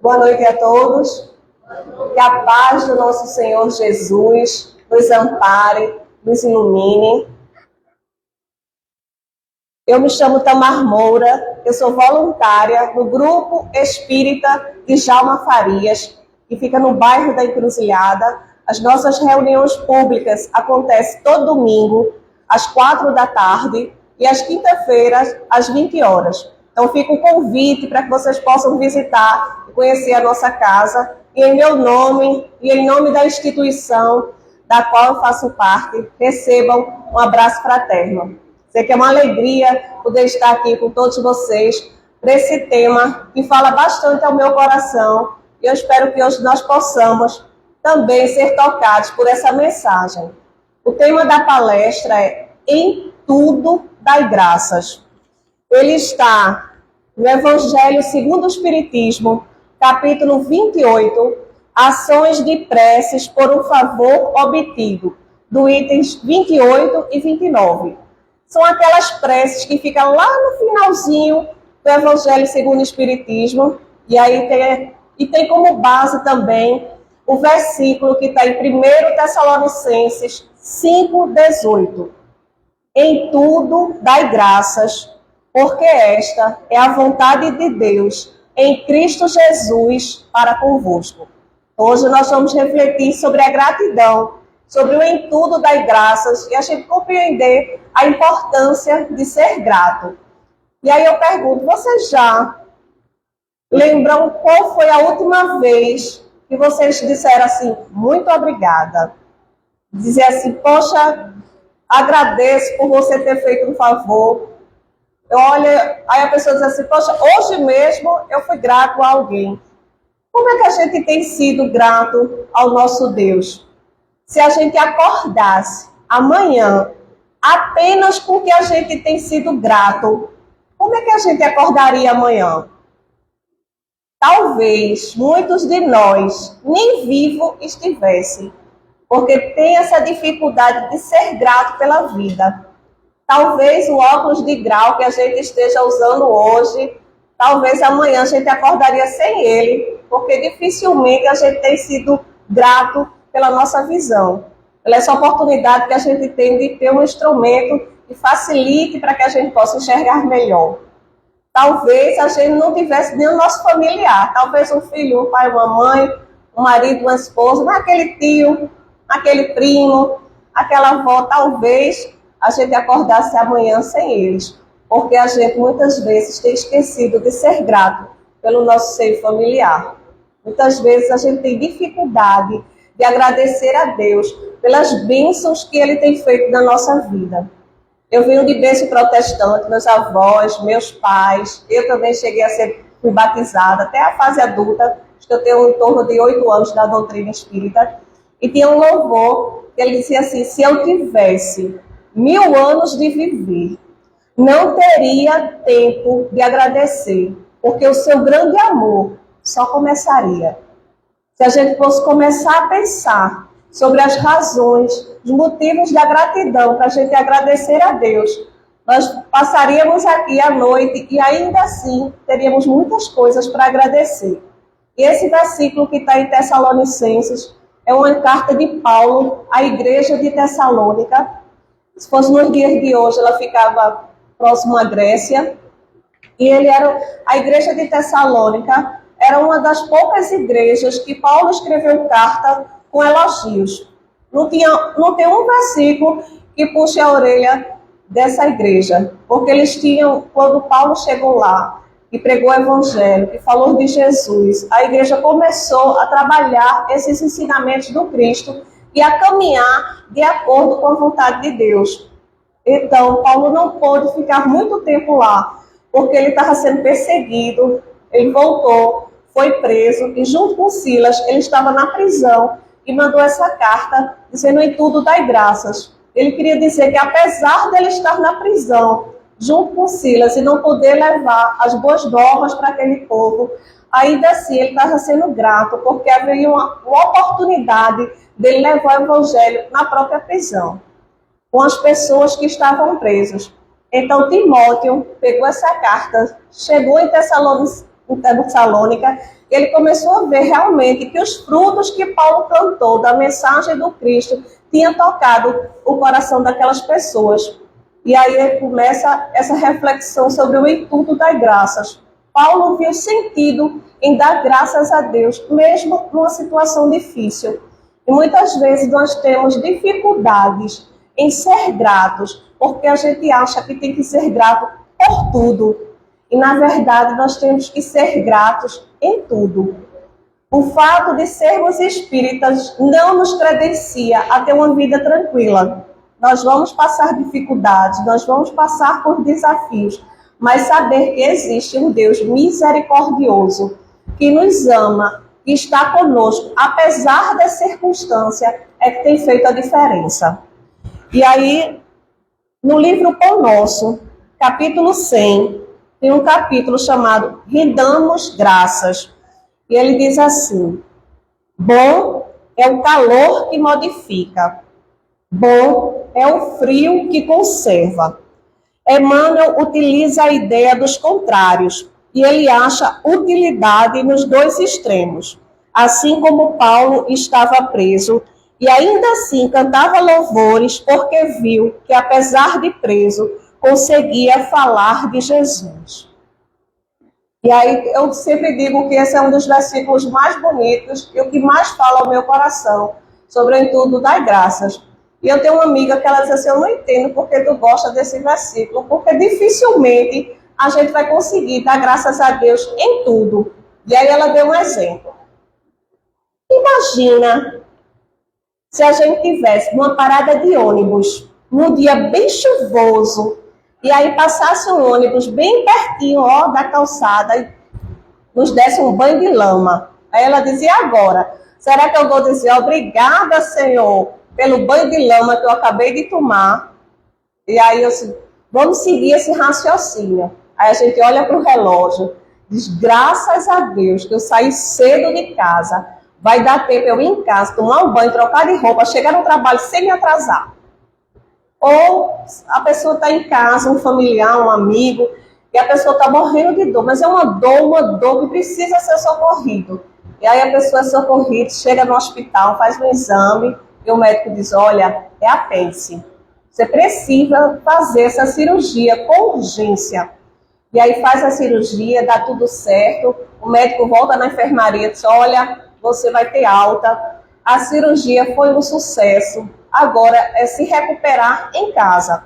Boa noite a todos. Que a paz do nosso Senhor Jesus nos ampare, nos ilumine. Eu me chamo Tamar Moura, eu sou voluntária no Grupo Espírita de Djalma Farias, que fica no bairro da Encruzilhada. As nossas reuniões públicas acontecem todo domingo, às 4 da tarde, e às quinta-feiras, às 20 horas. Então fica um convite para que vocês possam visitar e conhecer a nossa casa. E em meu nome e em nome da instituição da qual eu faço parte, recebam um abraço fraterno. Sei que é uma alegria poder estar aqui com todos vocês para esse tema que fala bastante ao meu coração. E eu espero que hoje nós possamos também ser tocados por essa mensagem. O tema da palestra é Em Tudo Dai Graças. Ele está no Evangelho segundo o Espiritismo, capítulo 28, Ações de Preces por um Favor Obtido, do itens 28 e 29. São aquelas preces que ficam lá no finalzinho do Evangelho segundo o Espiritismo, e aí tem como base também o versículo que está em 1 Tessalonicenses 5,18. Em tudo dai graças, porque esta é a vontade de Deus em Cristo Jesus para convosco. Hoje nós vamos refletir sobre a gratidão, sobre o em tudo dai graças, e a gente compreender a importância de ser grato. E aí eu pergunto, vocês já lembram qual foi a última vez que vocês disseram assim, muito obrigada? Dizer assim, poxa, agradeço por você ter feito um favor. Olha, aí a pessoa diz assim, poxa, hoje mesmo eu fui grato a alguém. Como é que a gente tem sido grato ao nosso Deus? Se a gente acordasse amanhã apenas com o que a gente tem sido grato, como é que a gente acordaria amanhã? Talvez muitos de nós nem vivo estivessem, porque tem essa dificuldade de ser grato pela vida. Talvez o óculos de grau que a gente esteja usando hoje, talvez amanhã a gente acordaria sem ele, porque dificilmente a gente tem sido grato pela nossa visão. Pela essa oportunidade que a gente tem de ter um instrumento que facilite para que a gente possa enxergar melhor. Talvez a gente não tivesse nem o nosso familiar, talvez um filho, um pai, uma mãe, um marido, uma esposa, mas aquele tio, aquele primo, aquela avó, talvez a gente acordasse amanhã sem eles, porque a gente muitas vezes tem esquecido de ser grato pelo nosso seio familiar. Muitas vezes a gente tem dificuldade de agradecer a Deus pelas bênçãos que Ele tem feito na nossa vida. Eu venho de berço protestante, meus avós, meus pais, eu também fui batizada até a fase adulta, acho que eu tenho em torno de 8 anos da doutrina espírita, e tinha um louvor que ele dizia assim, se eu tivesse 1000 anos de viver, não teria tempo de agradecer, porque o seu grande amor só começaria. Se a gente fosse começar a pensar sobre as razões, os motivos da gratidão para a gente agradecer a Deus, nós passaríamos aqui à noite e ainda assim teríamos muitas coisas para agradecer. E esse versículo que está em Tessalonicenses é uma carta de Paulo à igreja de Tessalônica. Se fosse nos dias de hoje, ela ficava próximo à Grécia. E a igreja de Tessalônica era uma das poucas igrejas que Paulo escreveu carta com elogios. Não tem um versículo que puxe a orelha dessa igreja. Porque eles tinham, quando Paulo chegou lá e pregou o evangelho, e falou de Jesus, a igreja começou a trabalhar esses ensinamentos do Cristo e a caminhar de acordo com a vontade de Deus. Então, Paulo não pôde ficar muito tempo lá, porque ele estava sendo perseguido, ele voltou, foi preso, e junto com Silas, ele estava na prisão, e mandou essa carta, dizendo em tudo dai graças. Ele queria dizer que apesar dele estar na prisão, junto com Silas, e não poder levar as boas novas para aquele povo, ainda assim ele estava sendo grato, porque havia uma oportunidade dele levar o evangelho na própria prisão, com as pessoas que estavam presas. Então Timóteo pegou essa carta, chegou em em Tessalônica, ele começou a ver realmente que os frutos que Paulo plantou da mensagem do Cristo tinham tocado o coração daquelas pessoas. E aí começa essa reflexão sobre o intuito das graças. Paulo viu sentido em dar graças a Deus, mesmo numa situação difícil. E muitas vezes nós temos dificuldades em ser gratos, porque a gente acha que tem que ser grato por tudo. E, na verdade, nós temos que ser gratos em tudo. O fato de sermos espíritas não nos credencia a ter uma vida tranquila. Nós vamos passar dificuldades, nós vamos passar por desafios, mas saber que existe um Deus misericordioso, que nos ama, que está conosco, apesar da circunstância, é que tem feito a diferença. E aí, no livro Pão Nosso, capítulo 100, tem um capítulo chamado Rendamos Graças. E ele diz assim: bom é o calor que modifica, bom é o frio que conserva. Emmanuel utiliza a ideia dos contrários e ele acha utilidade nos dois extremos. Assim como Paulo estava preso e ainda assim cantava louvores porque viu que, apesar de preso, conseguia falar de Jesus. E aí eu sempre digo que esse é um dos versículos mais bonitos e o que mais fala ao meu coração sobre o intuito das graças. E eu tenho uma amiga que ela diz assim: eu não entendo porque tu gosta desse versículo, porque dificilmente a gente vai conseguir dar graças a Deus em tudo. E aí ela deu um exemplo. Imagina se a gente tivesse uma parada de ônibus, num dia bem chuvoso, e aí passasse um ônibus bem pertinho, ó, da calçada, e nos desse um banho de lama. Aí ela dizia: agora, será que eu vou dizer obrigada, Senhor, pelo banho de lama que eu acabei de tomar? E aí eu disse: vamos seguir esse raciocínio. Aí a gente olha para o relógio, diz: graças a Deus que eu saí cedo de casa, vai dar tempo eu ir em casa, tomar um banho, trocar de roupa, chegar no trabalho sem me atrasar. Ou a pessoa está em casa, um familiar, um amigo, e a pessoa está morrendo de dor, mas é uma dor que precisa ser socorrido. E aí a pessoa é socorrida, chega no hospital, faz um exame, e o médico diz: olha, é apêndice. Você precisa fazer essa cirurgia com urgência. E aí faz a cirurgia, dá tudo certo, o médico volta na enfermaria e diz: olha, você vai ter alta. A cirurgia foi um sucesso. Agora é se recuperar em casa.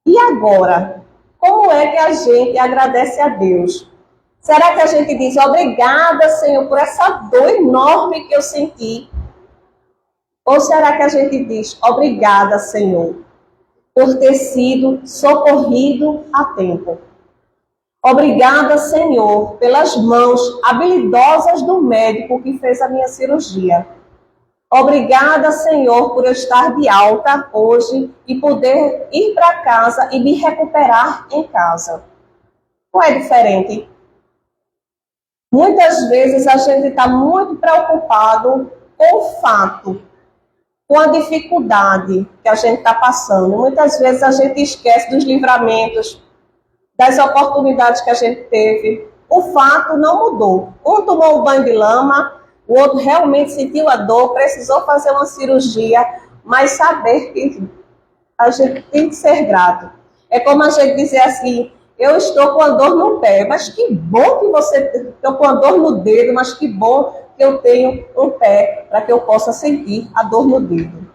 E agora? Como é que a gente agradece a Deus? Será que a gente diz: obrigada, Senhor, por essa dor enorme que eu senti? Ou será que a gente diz: obrigada, Senhor, por ter sido socorrido a tempo? Obrigada, Senhor, pelas mãos habilidosas do médico que fez a minha cirurgia. Obrigada, Senhor, por eu estar de alta hoje e poder ir para casa e me recuperar em casa. Não é diferente? Muitas vezes a gente está muito preocupado com o fato, com a dificuldade que a gente está passando. Muitas vezes a gente esquece dos livramentos, das oportunidades que a gente teve. O fato não mudou. Um tomou um banho de lama, o outro realmente sentiu a dor, precisou fazer uma cirurgia, mas saber que a gente tem que ser grato. É como a gente dizer assim: eu estou com a dor no pé, mas que bom que você estou com a dor no dedo, mas que bom que eu tenho um pé para que eu possa sentir a dor no dedo.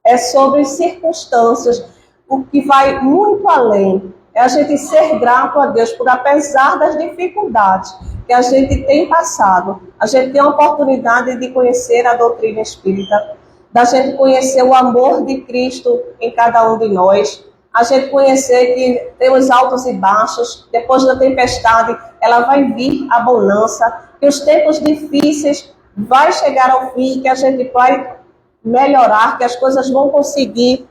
É sobre circunstâncias, o que vai muito além. É a gente ser grato a Deus por, apesar das dificuldades que a gente tem passado, a gente tem a oportunidade de conhecer a doutrina espírita, da gente conhecer o amor de Cristo em cada um de nós, a gente conhecer que temos altos e baixos, depois da tempestade ela vai vir a bonança, que os tempos difíceis vai chegar ao fim, que a gente vai melhorar, que as coisas vão conseguir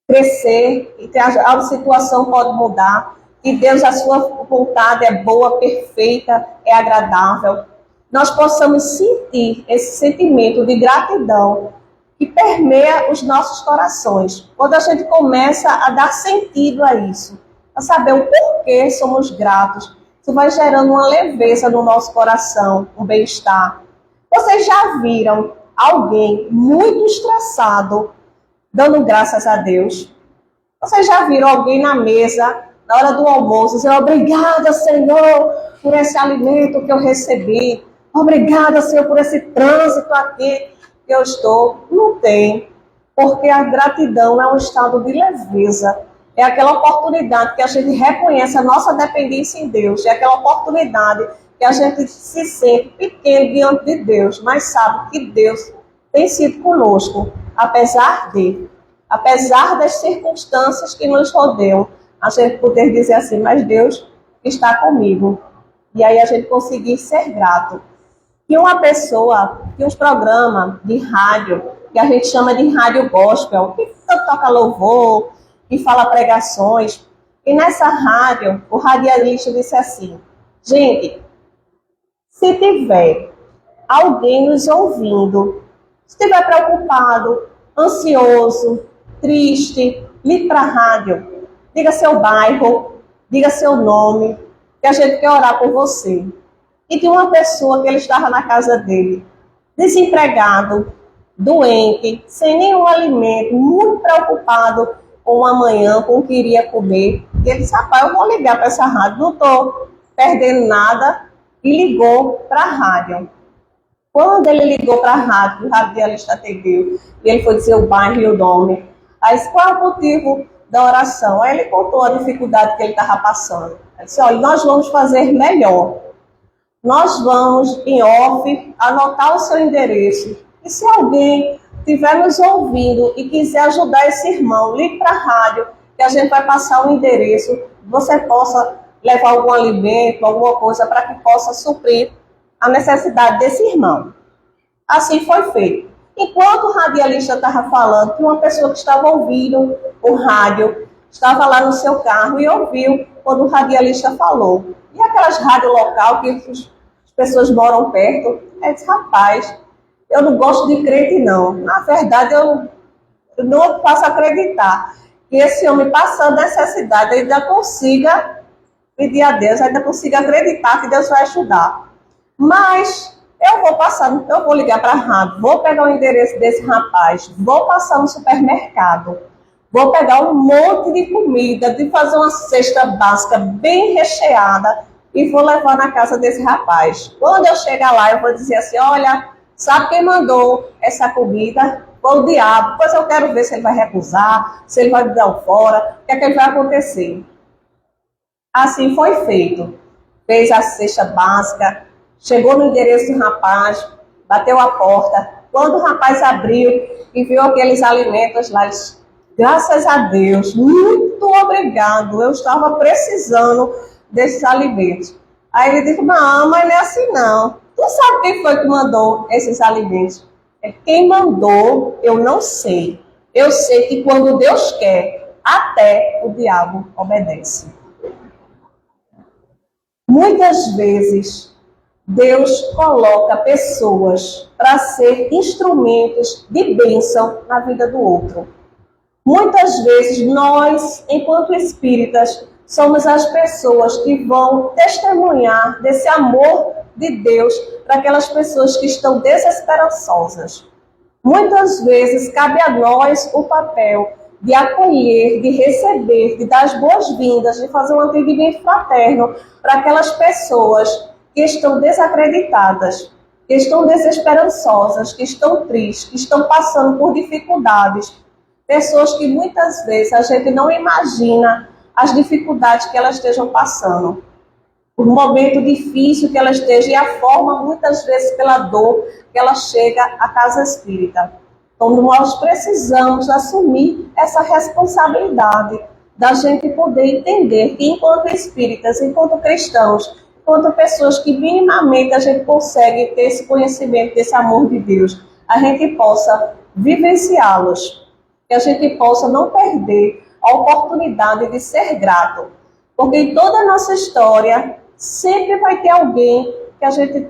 crescer, e que a situação pode mudar, que Deus, a sua vontade é boa, perfeita, é agradável. Nós possamos sentir esse sentimento de gratidão que permeia os nossos corações. Quando a gente começa a dar sentido a isso, a saber o porquê somos gratos, Isso vai gerando uma leveza no nosso coração, um bem-estar. Vocês já viram alguém muito estressado dando graças a Deus? Vocês já viram alguém na mesa, na hora do almoço, dizendo obrigada, Senhor, por esse alimento que eu recebi. Obrigada, Senhor, por esse trânsito aqui que eu estou. Não tem, porque a gratidão é um estado de leveza. É aquela oportunidade que a gente reconhece a nossa dependência em Deus. É aquela oportunidade que a gente se sente pequeno diante de Deus, mas sabe que Deus tem sido conosco, apesar das circunstâncias que nos rodeiam. A gente poder dizer assim, mas Deus está comigo. E aí a gente conseguir ser grato. E uma pessoa, que uns programas de rádio, que a gente chama de rádio gospel, que toca louvor, que fala pregações. E nessa rádio, o radialista disse assim, gente, se tiver alguém nos ouvindo, se estiver preocupado, ansioso, triste, ligue para a rádio, diga seu bairro, diga seu nome, que a gente quer orar por você. E tinha uma pessoa que ele estava na casa dele, desempregado, doente, sem nenhum alimento, muito preocupado com o amanhã, com o que iria comer. E ele disse, rapaz, eu vou ligar para essa rádio, não estou perdendo nada. E ligou para a rádio. Quando ele ligou para a rádio, o radialista atendeu, e ele foi dizer o bairro e o nome. Aí disse, qual é o motivo da oração? Aí ele contou a dificuldade que ele estava passando. Ele disse, olha, nós vamos fazer melhor. Nós vamos, em off, anotar o seu endereço. E se alguém estiver nos ouvindo e quiser ajudar esse irmão, ligue para a rádio, que a gente vai passar o endereço, você possa levar algum alimento, alguma coisa para que possa suprir a necessidade desse irmão. Assim foi feito. Enquanto o radialista estava falando, que uma pessoa que estava ouvindo o rádio estava lá no seu carro e ouviu quando o radialista falou. E aquelas rádios local que as pessoas moram perto, ele disse, rapaz, eu não gosto de crente não. Na verdade, eu não posso acreditar que esse homem passando necessidade ainda consiga pedir a Deus, ainda consiga acreditar que Deus vai ajudar. Mas eu vou ligar para a rádio, vou pegar o endereço desse rapaz, vou passar no supermercado, vou pegar um monte de comida, de fazer uma cesta básica bem recheada e vou levar na casa desse rapaz. Quando eu chegar lá, eu vou dizer assim, olha, sabe quem mandou essa comida? Foi o diabo. Depois eu quero ver se ele vai recusar, se ele vai me dar um fora, o que é que vai acontecer. Assim foi feito. Fez a cesta básica, chegou no endereço do rapaz, bateu a porta. Quando o rapaz abriu e viu aqueles alimentos lá, disse, graças a Deus, muito obrigado, eu estava precisando desses alimentos. Aí ele disse, não, mas não é assim não. Tu sabe quem foi que mandou esses alimentos? Quem mandou, eu não sei. Eu sei que quando Deus quer, até o diabo obedece. Muitas vezes, Deus coloca pessoas para ser instrumentos de bênção na vida do outro. Muitas vezes, nós, enquanto espíritas, somos as pessoas que vão testemunhar desse amor de Deus para aquelas pessoas que estão desesperançosas. Muitas vezes, cabe a nós o papel de acolher, de receber, de dar as boas-vindas, de fazer um atendimento fraterno para aquelas pessoas que estão desacreditadas, que estão desesperançosas, que estão tristes, que estão passando por dificuldades. Pessoas que muitas vezes a gente não imagina as dificuldades que elas estejam passando. O momento difícil que ela esteja e a forma, muitas vezes, pela dor que ela chega à casa espírita. Então, nós precisamos assumir essa responsabilidade da gente poder entender que, enquanto espíritas, enquanto cristãos, enquanto pessoas que minimamente a gente consegue ter esse conhecimento, desse amor de Deus, a gente possa vivenciá-los, que a gente possa não perder a oportunidade de ser grato. Porque em toda a nossa história, sempre vai ter alguém que a gente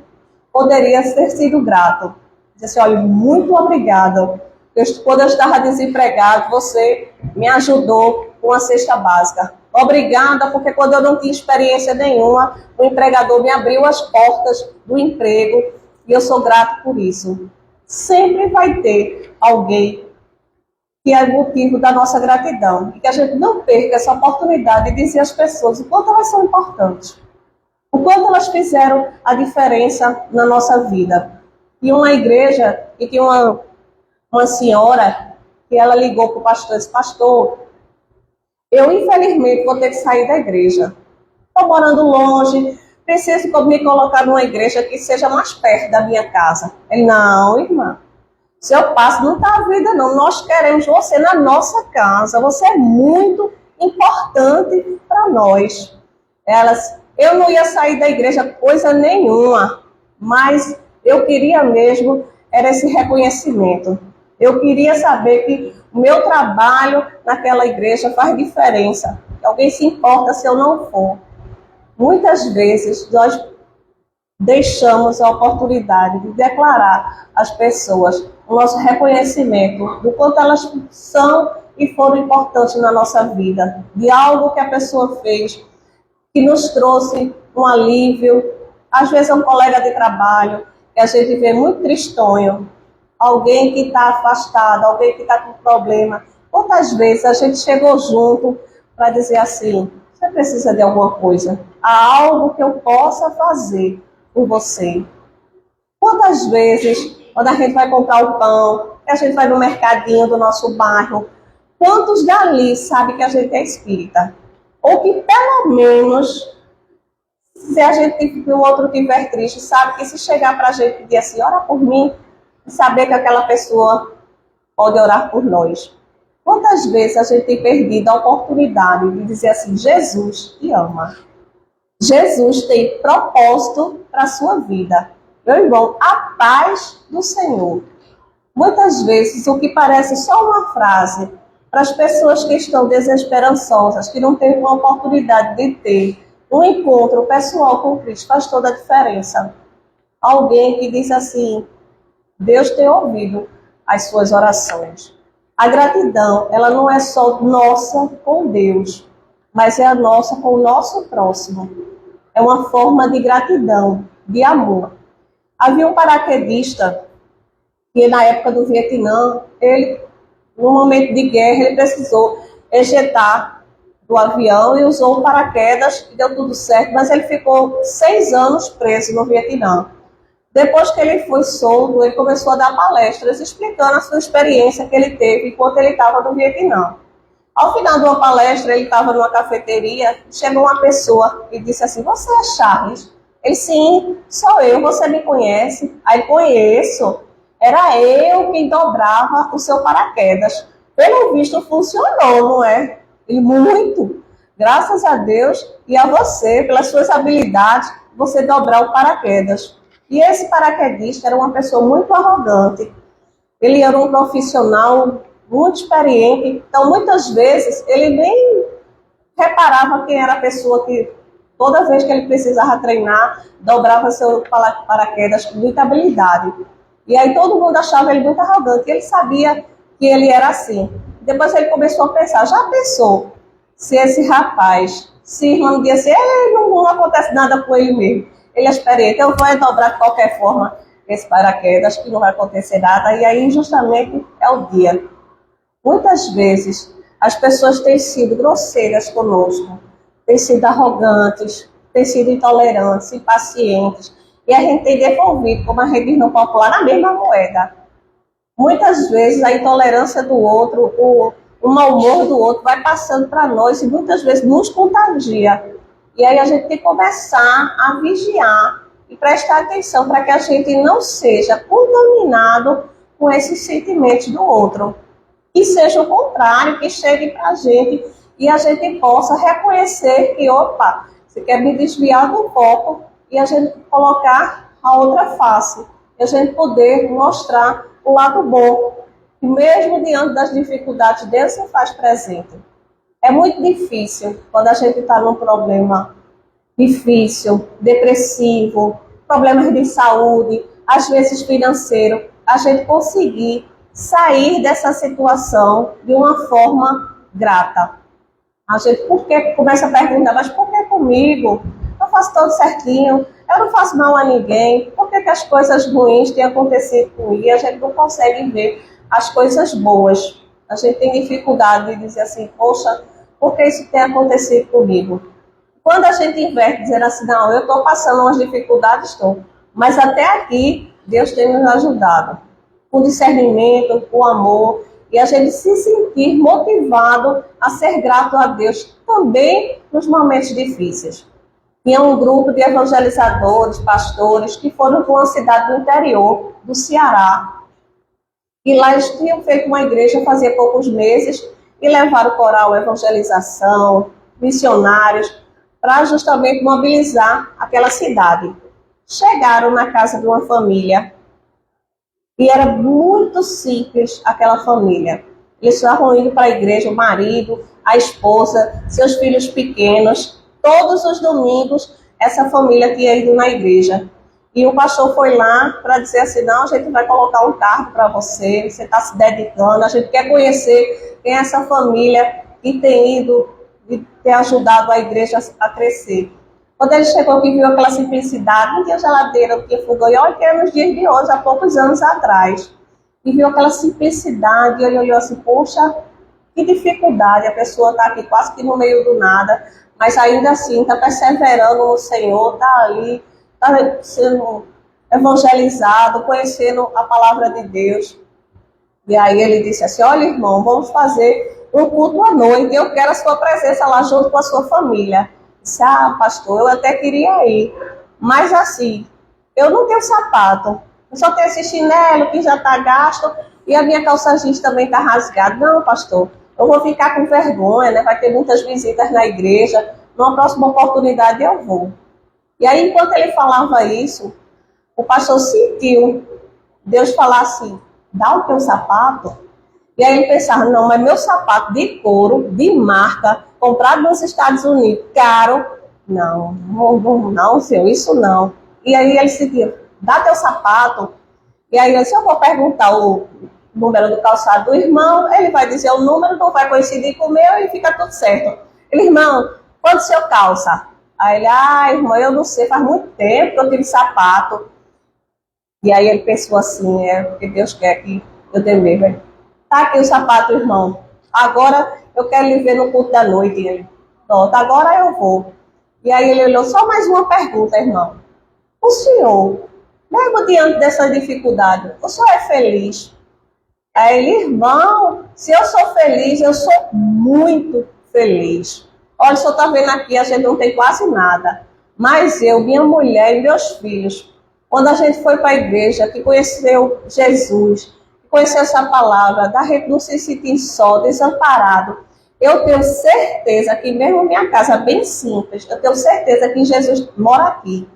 poderia ter sido grato. Diz assim, olha, muito obrigada. Quando eu estava desempregado, você me ajudou com a cesta básica. Obrigada, porque quando eu não tinha experiência nenhuma, o empregador me abriu as portas do emprego e eu sou grato por isso. Sempre vai ter alguém que é motivo da nossa gratidão e que a gente não perca essa oportunidade de dizer às pessoas o quanto elas são importantes, o quanto elas fizeram a diferença na nossa vida. E uma igreja, e tinha uma senhora que ela ligou para o pastor e disse: pastor, eu infelizmente vou ter que sair da igreja. Estou morando longe, preciso me colocar numa igreja que seja mais perto da minha casa. Ele: não, irmã, seu passo não está à vida, não. Nós queremos você na nossa casa. Você é muito importante para nós. Eu não ia sair da igreja coisa nenhuma, mas eu queria mesmo era esse reconhecimento. Eu queria saber que o meu trabalho naquela igreja faz diferença. Que alguém se importa se eu não for. Muitas vezes nós deixamos a oportunidade de declarar às pessoas o nosso reconhecimento do quanto elas são e foram importantes na nossa vida, de algo que a pessoa fez, que nos trouxe um alívio. Às vezes é um colega de trabalho, que a gente vê muito tristonho, alguém que está afastado, alguém que está com problema. Quantas vezes a gente chegou junto para dizer assim: você precisa de alguma coisa? Há algo que eu possa fazer por você. Quantas vezes, quando a gente vai comprar o pão, que a gente vai no mercadinho do nosso bairro, quantos dali sabem que a gente é espírita? Ou que pelo menos, se a gente, o outro estiver triste, sabe que se chegar para a gente e dizer assim: ora por mim, e saber que aquela pessoa pode orar por nós. Quantas vezes a gente tem perdido a oportunidade de dizer assim: Jesus te ama. Jesus tem propósito para a sua vida. Meu irmão, a paz do Senhor. Muitas vezes o que parece só uma frase, para as pessoas que estão desesperançosas, que não têm uma oportunidade de ter um encontro pessoal com Cristo, faz toda a diferença. Alguém que diz assim: Deus tem ouvido as suas orações. A gratidão, ela não é só nossa com Deus, mas é a nossa com o nosso próximo. É uma forma de gratidão, de amor. Havia um paraquedista que na época do Vietnã, ele, no momento de guerra, ele precisou ejetar do avião e usou o paraquedas, e deu tudo certo, mas ele ficou 6 anos preso no Vietnã. Depois que ele foi solto, ele começou a dar palestras explicando a sua experiência que ele teve enquanto ele estava no Vietnã. Ao final de uma palestra, ele estava numa cafeteria, chegou uma pessoa e disse assim: você é Charles? Ele: sim, sou eu, você me conhece? Aí: conheço, era eu quem dobrava o seu paraquedas. Pelo visto funcionou, não é? Ele: muito, graças a Deus e a você, pelas suas habilidades, você dobrar o paraquedas. E esse paraquedista era uma pessoa muito arrogante. Ele era um profissional muito experiente, então muitas vezes ele nem reparava quem era a pessoa que, toda vez que ele precisava treinar, dobrava seu paraquedas com muita habilidade. E aí todo mundo achava ele muito arrogante, e ele sabia que ele era assim. Depois ele começou a pensar: já pensou se esse rapaz, se irmão um dia assim, não acontece nada com ele mesmo, ele é experiente, eu vou dobrar de qualquer forma esse paraquedas, que não vai acontecer nada. E aí justamente é o dia. Muitas vezes as pessoas têm sido grosseiras conosco, têm sido arrogantes, têm sido intolerantes, impacientes, e a gente tem devolvido, como a gente diz no popular, na mesma moeda. Muitas vezes a intolerância do outro, o mau humor do outro vai passando para nós e muitas vezes nos contagia. E aí a gente tem que começar a vigiar e prestar atenção para que a gente não seja contaminado com esses sentimentos do outro. Que seja o contrário, que chegue para a gente e a gente possa reconhecer que, opa, você quer me desviar do foco, e a gente colocar a outra face. E a gente poder mostrar o lado bom. E mesmo diante das dificuldades, Deus se faz presente. É muito difícil quando a gente está num problema difícil, depressivo, problemas de saúde, às vezes financeiro, a gente conseguir sair dessa situação de uma forma grata. A gente, por que começa a perguntar, mas por que comigo? Eu faço tudo certinho, eu não faço mal a ninguém, por que as coisas ruins têm acontecido comigo e a gente não consegue ver as coisas boas? A gente tem dificuldade de dizer assim, poxa, por que isso tem acontecido comigo? Quando a gente inverte, dizendo assim, não, eu estou passando umas dificuldades, estou, mas até aqui Deus tem nos ajudado, com discernimento, com amor, e a gente se sentir motivado a ser grato a Deus também nos momentos difíceis. Tinha um grupo de evangelizadores, pastores, que foram para uma cidade do interior do Ceará. E lá eles tinham feito uma igreja fazia poucos meses e levaram coral, evangelização, missionários, para justamente mobilizar aquela cidade. Chegaram na casa de uma família e era muito simples aquela família. Eles estavam indo para a igreja, o marido, a esposa, seus filhos pequenos. Todos os domingos, essa família tinha ido na igreja. E o pastor foi lá para dizer assim, não, a gente vai colocar um cargo para você, você está se dedicando, a gente quer conhecer quem é essa família que tem ido e tem ajudado a igreja a crescer. Quando ele chegou aqui e viu aquela simplicidade, não tinha geladeira, não tinha fogão, e olha que era nos dias de hoje, há poucos anos atrás. E viu aquela simplicidade, e ele olhou assim, poxa, que dificuldade, a pessoa está aqui quase que no meio do nada, mas ainda assim está perseverando no Senhor, está ali, está sendo evangelizado, conhecendo a palavra de Deus. E aí ele disse assim, olha irmão, vamos fazer um culto à noite, eu quero a sua presença lá junto com a sua família. Disse, ah, pastor, eu até queria ir, mas assim, eu não tenho sapato, eu só tenho esse chinelo que já está gasto e a minha calça jeans também está rasgada. Não, pastor, eu vou ficar com vergonha, né? Vai ter muitas visitas na igreja, numa próxima oportunidade eu vou. E aí, enquanto ele falava isso, o pastor sentiu Deus falar assim, dá o teu sapato. E aí ele pensava, não, mas meu sapato de couro, de marca, comprado nos Estados Unidos, caro, não, senhor, isso não. E aí ele seguiu, dá teu sapato. E aí ele disse, eu vou perguntar o número do calçado do irmão, ele vai dizer o número, não vai coincidir com o meu e fica tudo certo. Ele, irmão, quanto o senhor calça? Aí ele, irmão, eu não sei, faz muito tempo que eu tive sapato. E aí ele pensou assim, porque Deus quer que eu dê mesmo. Tá aqui o sapato, irmão. Agora eu quero lhe ver no culto da noite. Ele, pronto, agora eu vou. E aí ele olhou, só mais uma pergunta, irmão. O senhor, mesmo diante dessa dificuldade, o senhor é feliz? Aí ele, irmão, se eu sou feliz, eu sou muito feliz. Olha, o senhor está vendo aqui, a gente não tem quase nada. Mas eu, minha mulher e meus filhos, quando a gente foi para a igreja, que conheceu Jesus, conheceu essa palavra, da gente não se sentir só, desamparado, eu tenho certeza que mesmo minha casa bem simples, eu tenho certeza que Jesus mora aqui.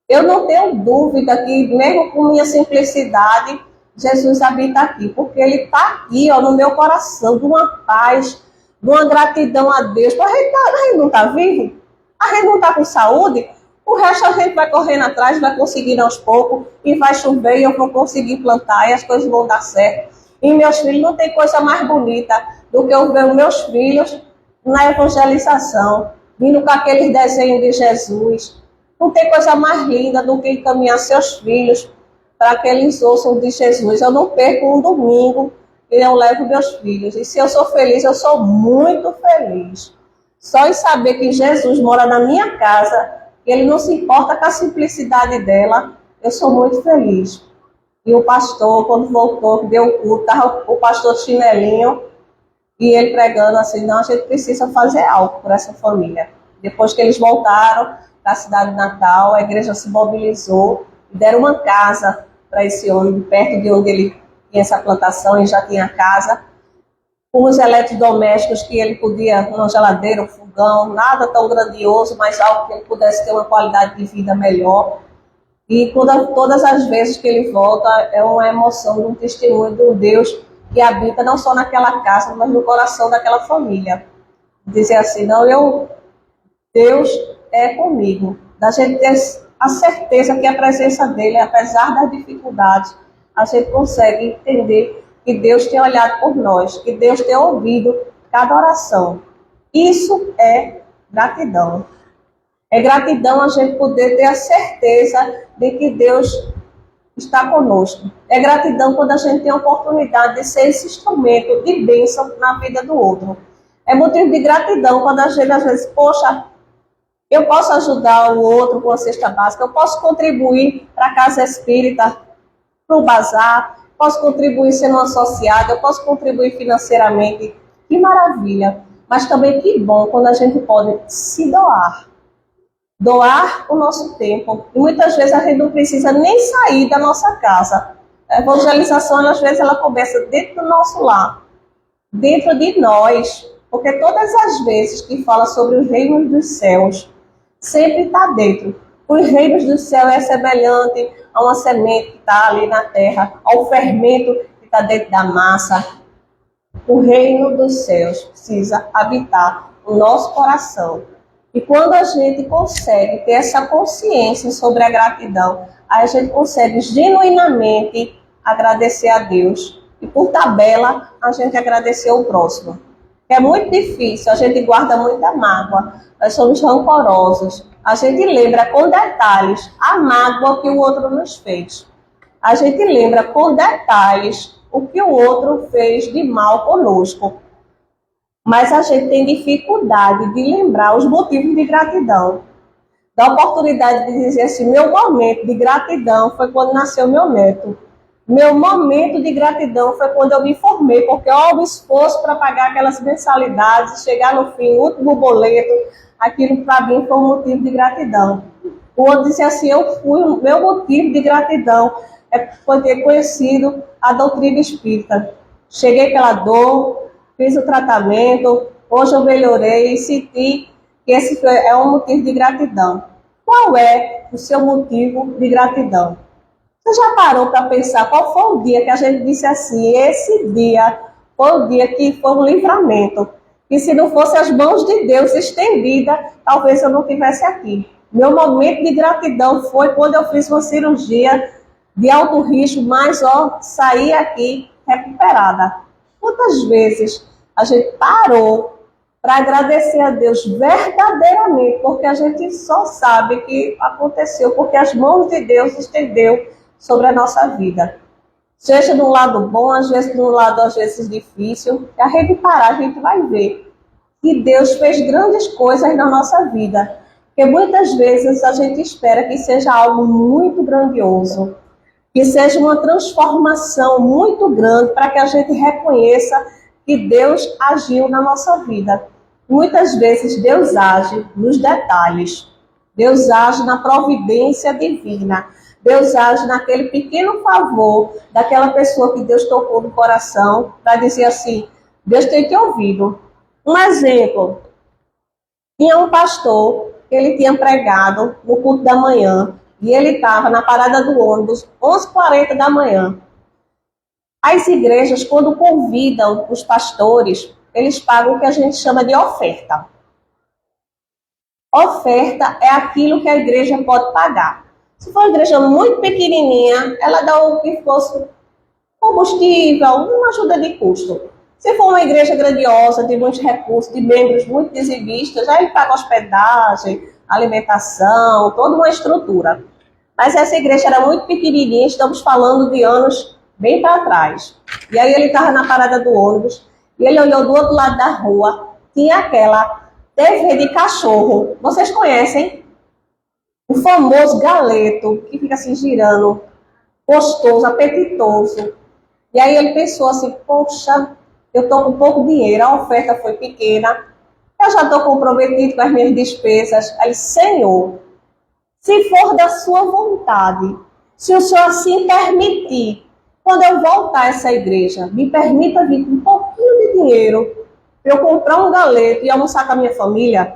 Eu não tenho dúvida que mesmo com minha simplicidade, Jesus habita aqui, porque Ele está aqui, ó, no meu coração, de uma paz, de uma gratidão a Deus. A gente não está vivo? A gente não está com saúde? O resto a gente vai correndo atrás, vai conseguindo aos poucos, e vai chover e eu vou conseguir plantar e as coisas vão dar certo. E meus filhos, não tem coisa mais bonita do que eu ver os meus filhos na evangelização, vindo com aqueles desenhos de Jesus. Não tem coisa mais linda do que encaminhar seus filhos para que eles ouçam de Jesus. Eu não perco um domingo e eu levo meus filhos. E se eu sou feliz, eu sou muito feliz. Só em saber que Jesus mora na minha casa, que Ele não se importa com a simplicidade dela, eu sou muito feliz. E o pastor, quando voltou, deu o culto, estava o pastor chinelinho, e ele pregando assim, não, a gente precisa fazer algo por essa família. Depois que eles voltaram da cidade natal, a igreja se mobilizou e deram uma casa para esse homem, perto de onde ele tinha essa plantação, ele já tinha casa, com os eletrodomésticos que ele podia, uma geladeira, um fogão, nada tão grandioso, mas algo que ele pudesse ter uma qualidade de vida melhor. E todas as vezes que ele volta, é uma emoção, um testemunho de um Deus que habita não só naquela casa, mas no coração daquela família. Dizer assim, não, Deus é comigo. Da gente ter a certeza que a presença dele, apesar das dificuldades, a gente consegue entender que Deus tem olhado por nós, que Deus tem ouvido cada oração. Isso é gratidão. É gratidão a gente poder ter a certeza de que Deus está conosco. É gratidão quando a gente tem a oportunidade de ser esse instrumento de bênção na vida do outro. É motivo de gratidão quando a gente, às vezes, poxa, eu posso ajudar o outro com a cesta básica, eu posso contribuir para a casa espírita, para o bazar, posso contribuir sendo um associado, eu posso contribuir financeiramente. Que maravilha! Mas também que bom quando a gente pode se doar. Doar o nosso tempo. E muitas vezes a gente não precisa nem sair da nossa casa. A evangelização, às vezes, ela começa dentro do nosso lar, dentro de nós. Porque todas as vezes que fala sobre os reinos dos céus, sempre está dentro. Os reinos do céu é semelhante a uma semente que está ali na terra, ao fermento que está dentro da massa. O reino dos céus precisa habitar o nosso coração. E quando a gente consegue ter essa consciência sobre a gratidão, aí a gente consegue genuinamente agradecer a Deus. E por tabela, a gente agradecer o próximo. É muito difícil, a gente guarda muita mágoa, nós somos rancorosos. A gente lembra com detalhes a mágoa que o outro nos fez. A gente lembra com detalhes o que o outro fez de mal conosco. Mas a gente tem dificuldade de lembrar os motivos de gratidão. Da oportunidade de dizer assim, meu momento de gratidão foi quando nasceu meu neto. Meu momento de gratidão foi quando eu me formei, porque houve esforço para pagar aquelas mensalidades, chegar no fim, o último boleto, aquilo para mim foi um motivo de gratidão. O outro disse assim, o meu motivo de gratidão foi ter conhecido a doutrina espírita. Cheguei pela dor, fiz o tratamento, hoje eu melhorei e senti que esse é um motivo de gratidão. Qual é o seu motivo de gratidão? Você já parou para pensar qual foi o dia que a gente disse assim, esse dia foi o dia que foi um livramento, e se não fosse as mãos de Deus estendidas, talvez eu não estivesse aqui. Meu momento de gratidão foi quando eu fiz uma cirurgia de alto risco, mas saí aqui recuperada. Quantas vezes a gente parou para agradecer a Deus verdadeiramente, porque a gente só sabe que aconteceu, porque as mãos de Deus estendeu sobre a nossa vida. Seja no lado bom, às vezes no lado às vezes difícil, e a gente parar, a gente vai ver que Deus fez grandes coisas na nossa vida. Porque muitas vezes a gente espera que seja algo muito grandioso, que seja uma transformação muito grande para que a gente reconheça que Deus agiu na nossa vida. Muitas vezes Deus age nos detalhes, Deus age na providência divina, Deus age naquele pequeno favor daquela pessoa que Deus tocou no coração para dizer assim, Deus tem te ouvido. Um exemplo, tinha um pastor, ele tinha pregado no culto da manhã, e ele estava na parada do ônibus, 11h40 da manhã. As igrejas, quando convidam os pastores, eles pagam o que a gente chama de oferta. Oferta é aquilo que a igreja pode pagar. Se for uma igreja muito pequenininha, ela dá o que fosse combustível, uma ajuda de custo. Se for uma igreja grandiosa, de muitos recursos, de membros muito dizimistas, aí ele paga hospedagem, alimentação, toda uma estrutura. Mas essa igreja era muito pequenininha, estamos falando de anos bem para trás. E aí ele estava na parada do ônibus, e ele olhou do outro lado da rua, tinha aquela TV de cachorro. Vocês conhecem? O famoso galeto, que fica assim girando, gostoso, apetitoso. E aí ele pensou assim, poxa, eu estou com pouco dinheiro, a oferta foi pequena, eu já estou comprometido com as minhas despesas. Aí, Senhor, se for da sua vontade, se o Senhor assim permitir, quando eu voltar a essa igreja, me permita vir com um pouquinho de dinheiro para eu comprar um galeto e almoçar com a minha família.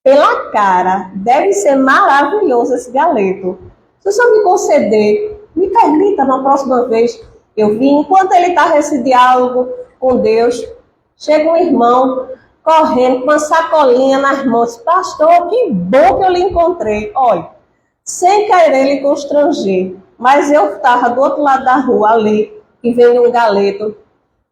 Pela cara, deve ser maravilhoso esse galeto. Se o Senhor me conceder, me permita na próxima vez eu vim. Enquanto ele está nesse diálogo com Deus, chega um irmão correndo com uma sacolinha nas mãos. Pastor, que bom que eu lhe encontrei. Olha, sem querer lhe constranger, mas eu estava do outro lado da rua ali, e veio um galeto.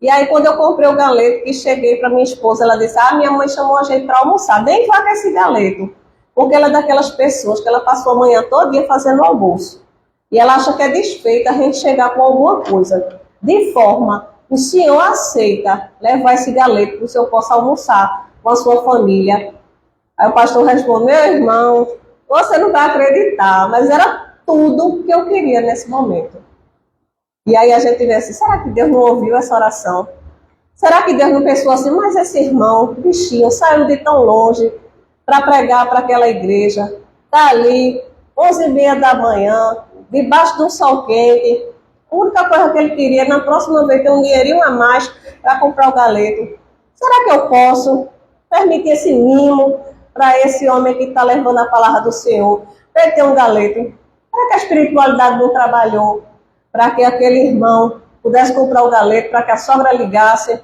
E aí, quando eu comprei o galeto, que cheguei para minha esposa, ela disse, minha mãe chamou a gente para almoçar, nem vai esse galeto. Porque ela é daquelas pessoas que ela passou a manhã todo dia fazendo almoço. E ela acha que é desfeita a gente chegar com alguma coisa. De forma que o senhor aceita levar esse galeto para o senhor possa almoçar com a sua família. Aí o pastor responde, meu irmão, você não vai acreditar, mas era tudo que eu queria nesse momento. E aí a gente vê assim, será que Deus não ouviu essa oração? Será que Deus não pensou assim, mas esse irmão, bichinho, saiu de tão longe para pregar para aquela igreja, está ali, 11h30 da manhã, debaixo de um sol quente, a única coisa que ele queria, na próxima vez, ter um dinheirinho a mais para comprar o galeto. Será que eu posso permitir esse mimo para esse homem que está levando a palavra do Senhor, para ele ter um galeto? Será que a espiritualidade não trabalhou para que aquele irmão pudesse comprar o galeto, para que a sogra ligasse,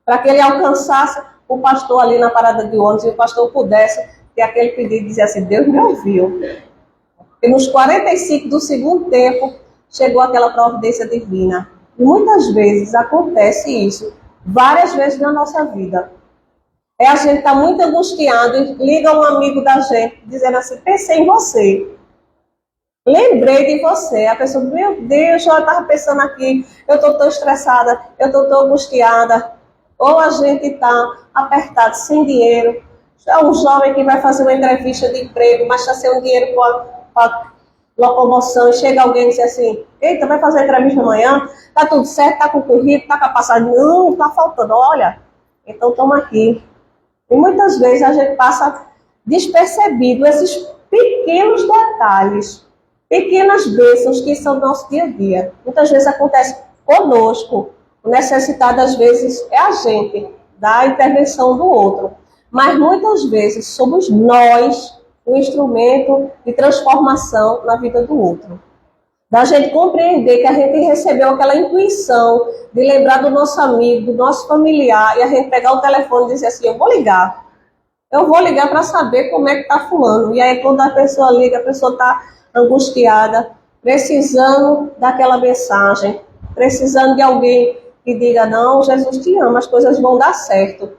para que ele alcançasse o pastor ali na parada de ônibus e o pastor pudesse ter aquele pedido e dizer assim, Deus me ouviu. E nos 45 do segundo tempo, chegou aquela providência divina. E muitas vezes acontece isso, várias vezes na nossa vida. A gente está muito angustiado e liga um amigo da gente, dizendo assim, pensei em você. Lembrei de você. A pessoa, meu Deus, eu estava pensando aqui, eu estou tão estressada, eu estou tão angustiada. Ou a gente está apertado, sem dinheiro. É um jovem que vai fazer uma entrevista de emprego, mas está sem um dinheiro para locomoção. E chega alguém e diz assim, eita, vai fazer a entrevista amanhã? Está tudo certo, está com o currículo, está com a passagem? Não, está faltando. Olha, então estamos aqui. E muitas vezes a gente passa despercebido esses pequenos detalhes, pequenas bênçãos que são do nosso dia a dia. Muitas vezes acontece conosco. O necessitado, às vezes, é a gente, da intervenção do outro. Mas, muitas vezes, somos nós o instrumento de transformação na vida do outro. Da gente compreender que a gente recebeu aquela intuição de lembrar do nosso amigo, do nosso familiar, e a gente pegar o telefone e dizer assim, eu vou ligar para saber como é que está fulano. E aí, quando a pessoa liga, a pessoa está angustiada, precisando daquela mensagem, precisando de alguém que diga, não, Jesus te ama, as coisas vão dar certo.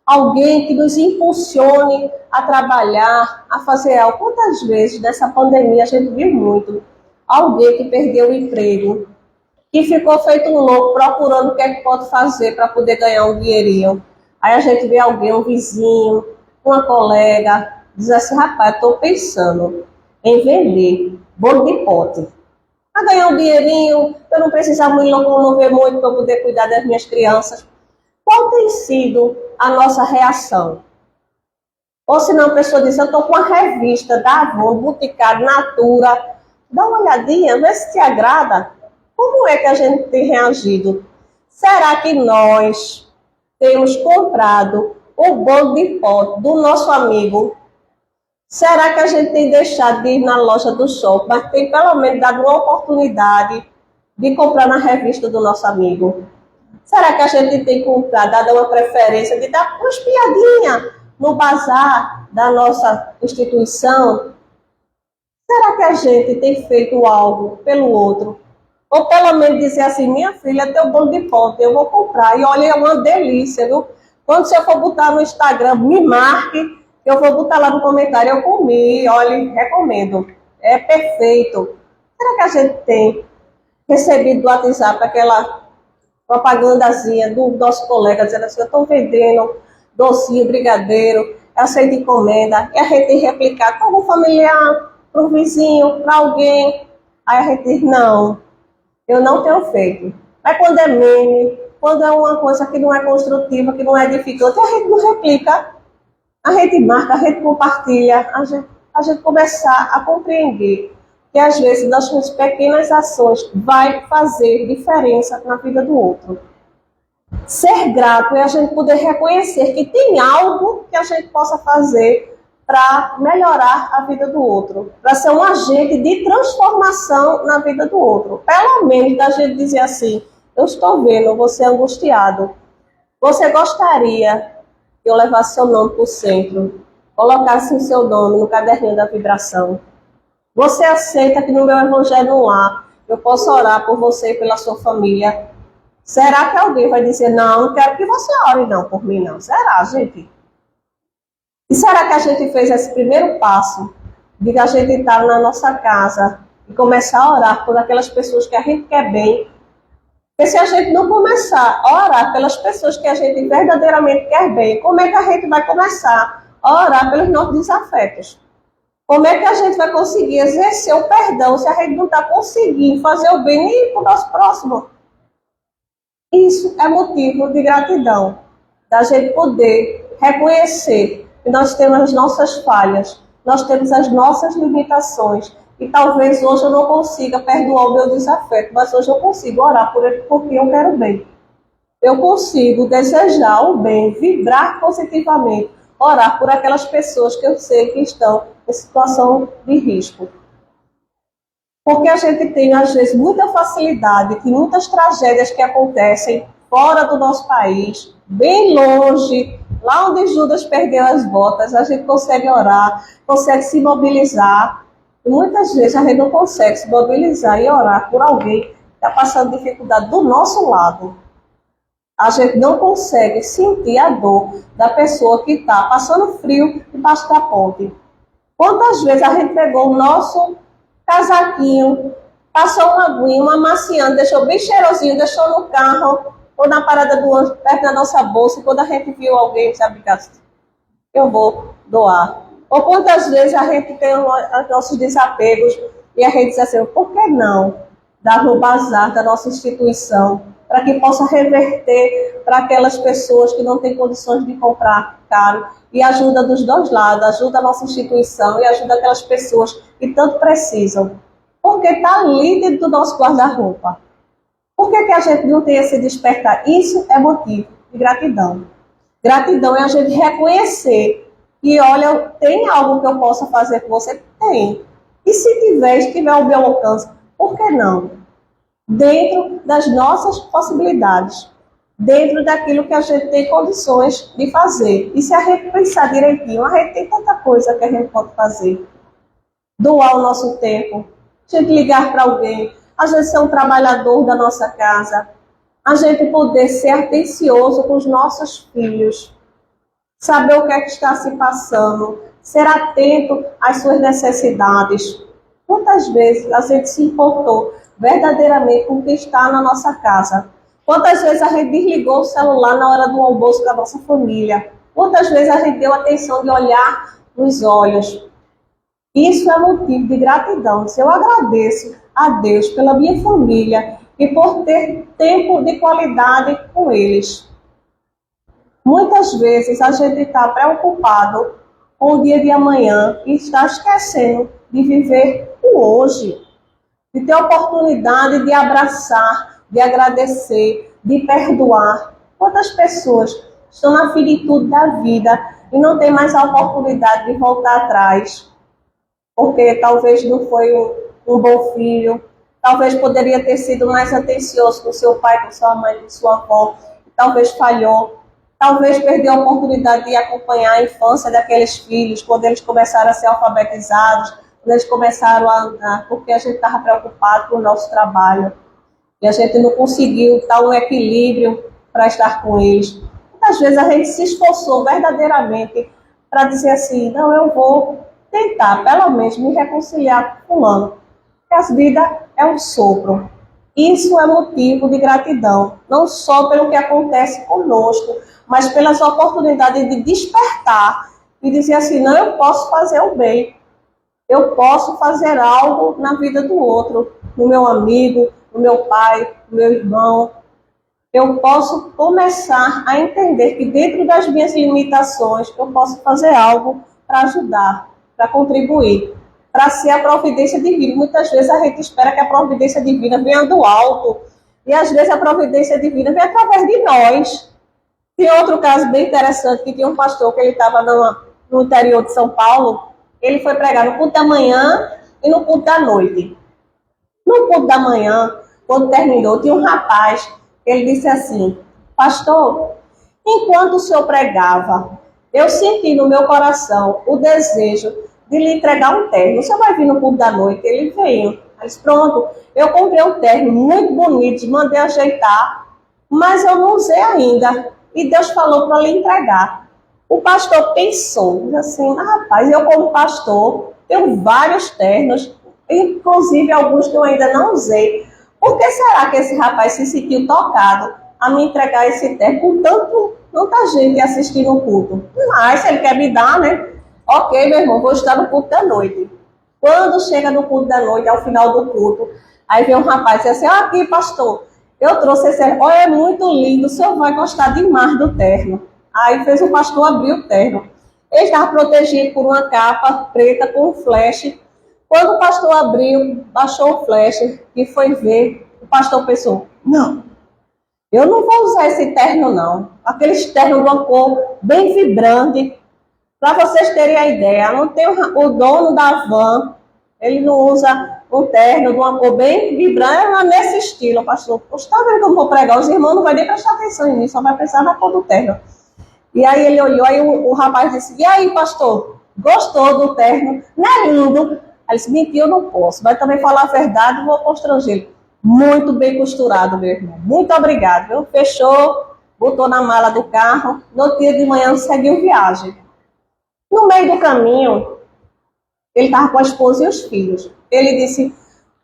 Alguém que nos impulsione a trabalhar, a fazer algo. Quantas vezes nessa pandemia a gente viu muito? Alguém que perdeu o emprego, que ficou feito um louco procurando o que é que pode fazer para poder ganhar um dinheirinho. Aí a gente vê alguém, um vizinho, uma colega, diz assim, rapaz, estou pensando em vender bolo de pote. A ganhar um dinheirinho, eu não precisava me locomover muito para poder cuidar das minhas crianças. Qual tem sido a nossa reação? Ou se não, a pessoa diz, eu estou com a revista da Avon, Boticário, Natura, dá uma olhadinha, vê se te agrada. Como é que a gente tem reagido? Será que nós temos comprado o bolo de pote do nosso amigo? Será que a gente tem deixado de ir na loja do shopping, mas tem pelo menos dado uma oportunidade de comprar na revista do nosso amigo? Será que a gente tem comprado, dado uma preferência de dar uma espiadinha no bazar da nossa instituição? Será que a gente tem feito algo pelo outro? Ou pelo menos dizer assim, minha filha, teu bolo de pote, eu vou comprar. E olha, é uma delícia, viu? Quando você for botar no Instagram, me marque, eu vou botar lá no comentário, eu comi, olha, recomendo. É perfeito. Será que a gente tem recebido do WhatsApp aquela propagandazinha do nosso colega, dizendo assim, eu estou vendendo docinho, brigadeiro, aceito encomenda, e a gente tem que replicar para algum familiar, para um vizinho, para alguém. Aí a gente diz, não, eu não tenho feito. Mas quando é meme, quando é uma coisa que não é construtiva, que não é edificante, a gente não replica. A gente marca, a gente compartilha, a gente começar a compreender que às vezes nossas pequenas ações vai fazer diferença na vida do outro. Ser grato é a gente poder reconhecer que tem algo que a gente possa fazer para melhorar a vida do outro, para ser um agente de transformação na vida do outro. Pelo menos da gente dizer assim, eu estou vendo você angustiado, você gostaria que eu levasse seu nome para o centro, colocasse o seu nome no caderninho da vibração. Você aceita que no meu evangelho no lar eu posso orar por você e pela sua família? Será que alguém vai dizer, não quero que você ore não por mim, não? Será, gente? E será que a gente fez esse primeiro passo de a gente estar na nossa casa e começar a orar por aquelas pessoas que a gente quer bem? Porque se a gente não começar a orar pelas pessoas que a gente verdadeiramente quer bem, como é que a gente vai começar a orar pelos nossos desafetos? Como é que a gente vai conseguir exercer o perdão se a gente não está conseguindo fazer o bem nem para o nosso próximo? Isso é motivo de gratidão, da gente poder reconhecer que nós temos as nossas falhas, nós temos as nossas limitações, e talvez hoje eu não consiga perdoar o meu desafeto, mas hoje eu consigo orar por ele porque eu quero bem. Eu consigo desejar o bem, vibrar positivamente, orar por aquelas pessoas que eu sei que estão em situação de risco. Porque a gente tem, às vezes, muita facilidade que muitas tragédias que acontecem fora do nosso país, bem longe, lá onde Judas perdeu as botas, a gente consegue orar, consegue se mobilizar. E muitas vezes a gente não consegue se mobilizar e orar por alguém que está passando dificuldade do nosso lado. A gente não consegue sentir a dor da pessoa que está passando frio debaixo da ponte. Quantas vezes a gente pegou o nosso casaquinho, passou uma aguinha, uma maciana, deixou bem cheirosinho, deixou no carro ou na parada do ônibus, perto da nossa bolsa, e quando a gente viu alguém, sabe, eu vou doar. Ou quantas vezes a gente tem os nossos desapegos e a gente diz assim, por que não dar no bazar da nossa instituição, para que possa reverter para aquelas pessoas que não têm condições de comprar caro, e ajuda dos dois lados, ajuda a nossa instituição e ajuda aquelas pessoas que tanto precisam. Porque está ali dentro do nosso guarda-roupa. Por que a gente não tem esse despertar? Isso é motivo de gratidão. Gratidão é a gente reconhecer que, olha, tem algo que eu possa fazer com você? Tem. E se estiver ao meu alcance, por que não? Dentro das nossas possibilidades, dentro daquilo que a gente tem condições de fazer. E se a gente pensar direitinho, a gente tem tanta coisa que a gente pode fazer. Doar o nosso tempo, a gente ligar para alguém, a gente ser um trabalhador da nossa casa, a gente poder ser atencioso com os nossos filhos, saber o que é que está se passando, ser atento às suas necessidades. Quantas vezes a gente se importou verdadeiramente com o que está na nossa casa? Quantas vezes a gente desligou o celular na hora do almoço da nossa família? Quantas vezes a gente deu atenção de olhar nos olhos? Isso é motivo de gratidão. Se eu agradeço a Deus pela minha família e por ter tempo de qualidade com eles. Muitas vezes a gente está preocupado com o dia de amanhã e está esquecendo de viver o hoje, de ter a oportunidade de abraçar, de agradecer, de perdoar. Quantas pessoas estão na finitude da vida e não têm mais a oportunidade de voltar atrás? Porque talvez não foi um bom filho, talvez poderia ter sido mais atencioso com seu pai, com sua mãe, com sua avó, talvez falhou, talvez perdeu a oportunidade de acompanhar a infância daqueles filhos, quando eles começaram a ser alfabetizados, quando eles começaram a andar, porque a gente estava preocupado com o nosso trabalho. E a gente não conseguiu dar um equilíbrio para estar com eles. Muitas vezes a gente se esforçou verdadeiramente para dizer assim, não, eu vou tentar, pelo menos, me reconciliar com o fulano. Porque a vida é um sopro. Isso é motivo de gratidão, não só pelo que acontece conosco, mas pelas oportunidades de despertar e dizer assim, não, eu posso fazer o bem. Eu posso fazer algo na vida do outro, no meu amigo, no meu pai, no meu irmão. Eu posso começar a entender que dentro das minhas limitações, eu posso fazer algo para ajudar, para contribuir, para ser a providência divina. Muitas vezes a gente espera que a providência divina venha do alto, e às vezes a providência divina vem através de nós. Tem outro caso bem interessante, que tinha um pastor que ele estava no interior de São Paulo, ele foi pregar no culto da manhã e no culto da noite. No culto da manhã, quando terminou, tinha um rapaz, ele disse assim, pastor, enquanto o senhor pregava, eu senti no meu coração o desejo de lhe entregar um terno. Você vai vir no culto da noite? Ele veio. Mas pronto, eu comprei um terno muito bonito, mandei ajeitar. mas eu não usei ainda. E Deus falou para lhe entregar. O pastor pensou, disse assim, rapaz, eu como pastor, tenho vários ternos, inclusive alguns que eu ainda não usei. Por que será que esse rapaz se sentiu tocado a me entregar esse terno com tanta gente assistindo o culto? Mas se ele quer me dar, né? Ok, meu irmão, vou estar no culto da noite. Quando chega no culto da noite, ao final do culto, aí vem um rapaz e diz assim, aqui, pastor, eu trouxe esse terno, olha, é muito lindo, o senhor vai gostar demais do terno. Aí fez o pastor abrir o terno. Ele estava protegido por uma capa preta com um flash. Quando o pastor abriu, baixou o flash e foi ver, o pastor pensou, não, eu não vou usar esse terno não. Aquele terno de uma cor bem vibrante. Para vocês terem a ideia, não tem o dono da van, ele não usa um terno de uma cor bem vibrante, mas nesse estilo, pastor. Você está vendo como eu vou pregar? Os irmãos não vão nem prestar atenção em mim, só vai pensar na cor do terno. E aí ele olhou, aí o rapaz disse, e aí, pastor, gostou do terno? Não é lindo? Aí ele disse, mentir eu não posso, vai também falar a verdade, vou constrangê-lo. Muito bem costurado, meu irmão. Muito obrigado. Viu? Fechou, botou na mala do carro, no dia de manhã seguiu viagem. No meio do caminho, ele estava com a esposa e os filhos. Ele disse,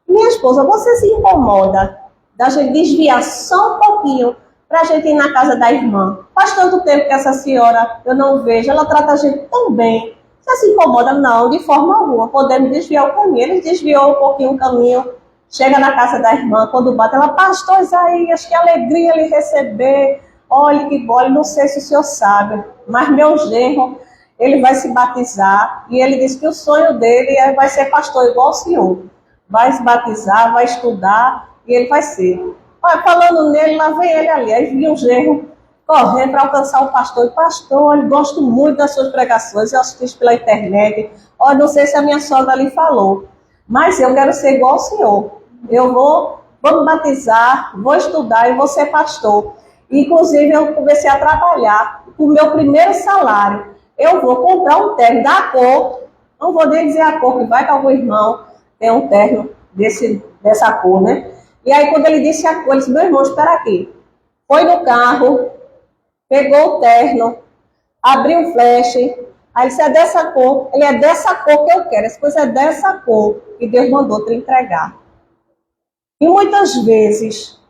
minha esposa, você se incomoda da gente desviar só um pouquinho para a gente ir na casa da irmã? Faz tanto tempo que essa senhora eu não vejo, ela trata a gente tão bem. Você se incomoda? Não, de forma alguma. Podemos desviar o caminho. Ele desviou um pouquinho o caminho, chega na casa da irmã, quando bate, ela, pastor Isaías, que alegria lhe receber. Olha que bom, não sei se o senhor sabe, mas meu genro, ele vai se batizar, e ele disse que o sonho dele vai ser pastor igual o senhor. Vai se batizar, vai estudar, e ele vai ser. Olha, falando nele, lá vem ele ali, aí viu o genro correndo para alcançar o pastor. E, pastor, olha, gosto muito das suas pregações, eu assisto pela internet. Olha, não sei se a minha sogra lhe falou, mas eu quero ser igual ao senhor. Eu vou me batizar, vou estudar e vou ser pastor. Inclusive, eu comecei a trabalhar com o meu primeiro salário. Eu vou comprar um terno da cor, não vou nem dizer a cor, que vai que algum irmão tem um terno dessa cor, né? E aí, quando ele disse a cor, ele disse, meu irmão, espera aqui. Foi no carro, pegou o terno, abriu o flash, aí disse, é dessa cor. Ele, é dessa cor que eu quero, essa coisa é dessa cor que Deus mandou te entregar. E muitas vezes,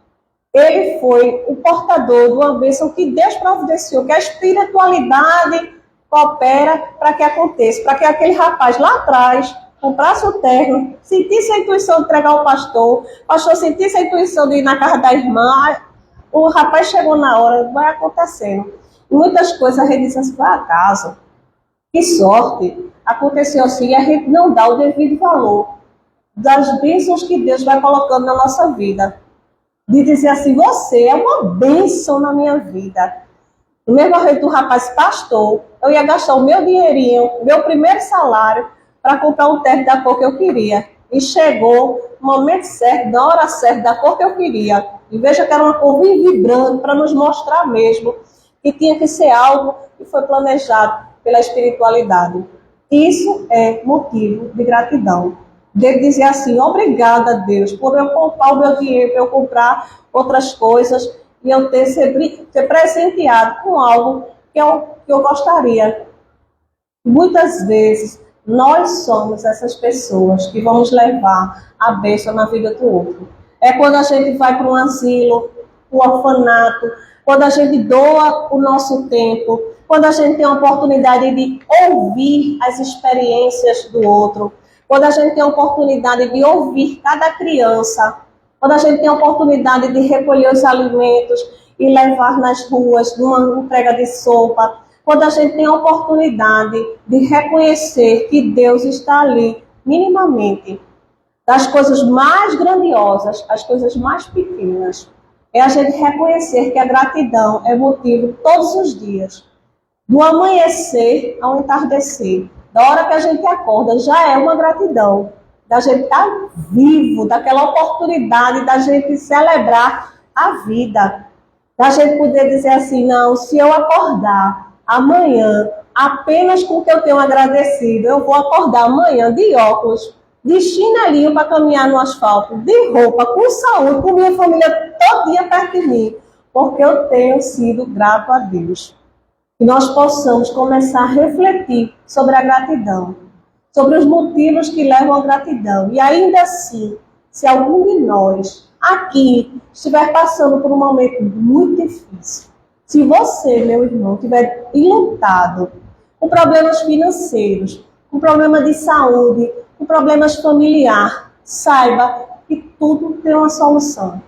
ele foi o portador de uma bênção que Deus providenciou, que a espiritualidade coopera para que aconteça, para que aquele rapaz lá atrás comprasse o terno, sentisse a intuição de entregar ao pastor, o pastor sentisse a intuição de ir na casa da irmã, o rapaz chegou na hora, vai acontecendo. E muitas coisas a gente diz assim, foi acaso, que sorte, aconteceu assim, e a gente não dá o devido valor das bênçãos que Deus vai colocando na nossa vida. De dizer assim, você é uma bênção na minha vida. No mesmo jeito do rapaz pastor, eu ia gastar o meu dinheirinho, meu primeiro salário, para comprar um terno da cor que eu queria. E chegou no momento certo, na hora certa, da cor que eu queria. E veja que era uma cor bem vibrante, para nos mostrar mesmo que tinha que ser algo que foi planejado pela espiritualidade. Isso é motivo de gratidão. Deve dizer assim, obrigada, Deus, por eu poupar o meu dinheiro, para eu comprar outras coisas e eu ser presenteado com algo que eu gostaria. Muitas vezes, nós somos essas pessoas que vamos levar a bênção na vida do outro. É quando a gente vai para um asilo, um orfanato, quando a gente doa o nosso tempo, quando a gente tem a oportunidade de ouvir as experiências do outro, quando a gente tem a oportunidade de ouvir cada criança, quando a gente tem a oportunidade de recolher os alimentos e levar nas ruas numa entrega de sopa, quando a gente tem a oportunidade de reconhecer que Deus está ali, minimamente, das coisas mais grandiosas às coisas mais pequenas, é a gente reconhecer que a gratidão é motivo todos os dias, do amanhecer ao entardecer. Da hora que a gente acorda, já é uma gratidão. Da gente estar vivo, daquela oportunidade da gente celebrar a vida. Da gente poder dizer assim, não, se eu acordar amanhã apenas com o que eu tenho agradecido, eu vou acordar amanhã de óculos, de chinelinho para caminhar no asfalto, de roupa, com saúde, com minha família todinha perto de mim. porque eu tenho sido grato a Deus. Que nós possamos começar a refletir sobre a gratidão, sobre os motivos que levam à gratidão. E ainda assim, se algum de nós aqui estiver passando por um momento muito difícil, se você, meu irmão, estiver enlutado com problemas financeiros, com problema de saúde, com problemas familiares, saiba que tudo tem uma solução.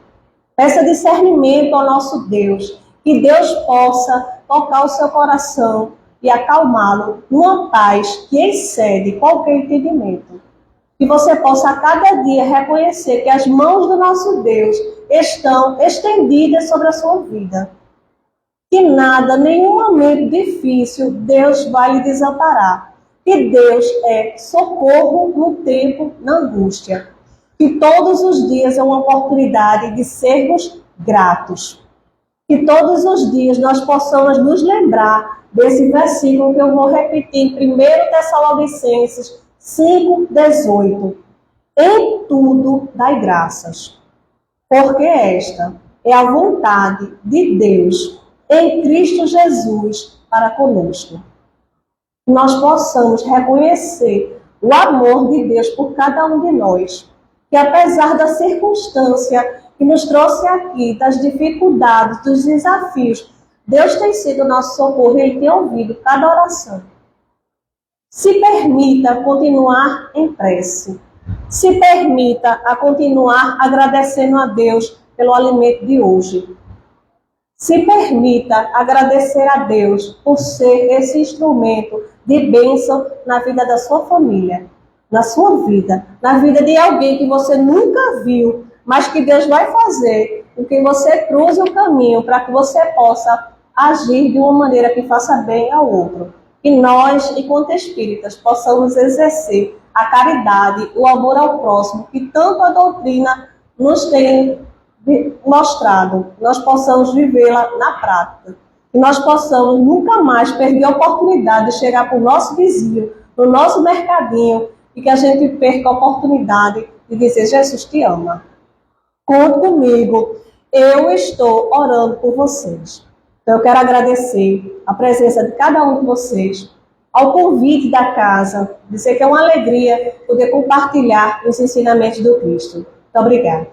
Peça discernimento ao nosso Deus, que Deus possa tocar o seu coração e acalmá-lo numa paz que excede qualquer entendimento. Que você possa a cada dia reconhecer que as mãos do nosso Deus estão estendidas sobre a sua vida. Que nada, nenhum momento difícil, Deus vai lhe desamparar. Que Deus é socorro no tempo, na angústia. Que todos os dias é uma oportunidade de sermos gratos. Que todos os dias nós possamos nos lembrar desse versículo que eu vou repetir em 1 Tessalonicenses 5,18. Em tudo dai graças, porque esta é a vontade de Deus em Cristo Jesus para conosco. Que nós possamos reconhecer o amor de Deus por cada um de nós. Que apesar da circunstância que nos trouxe aqui, das dificuldades, dos desafios, Deus tem sido nosso socorro e Ele tem ouvido cada oração. Se permita continuar em prece. Se permita a continuar agradecendo a Deus pelo alimento de hoje. Se permita agradecer a Deus por ser esse instrumento de bênção na vida da sua família, na sua vida, na vida de alguém que você nunca viu, mas que Deus vai fazer com que você cruze o caminho para que você possa agir de uma maneira que faça bem ao outro. Que nós, enquanto espíritas, possamos exercer a caridade, o amor ao próximo, que tanto a doutrina nos tem mostrado, nós possamos vivê-la na prática. Que nós possamos nunca mais perder a oportunidade de chegar para o nosso vizinho, no nosso mercadinho, e que a gente perca a oportunidade de dizer: Jesus te ama. Conte comigo, eu estou orando por vocês. Então eu quero agradecer a presença de cada um de vocês, ao convite da casa, dizer que é uma alegria poder compartilhar os ensinamentos do Cristo. Muito obrigada.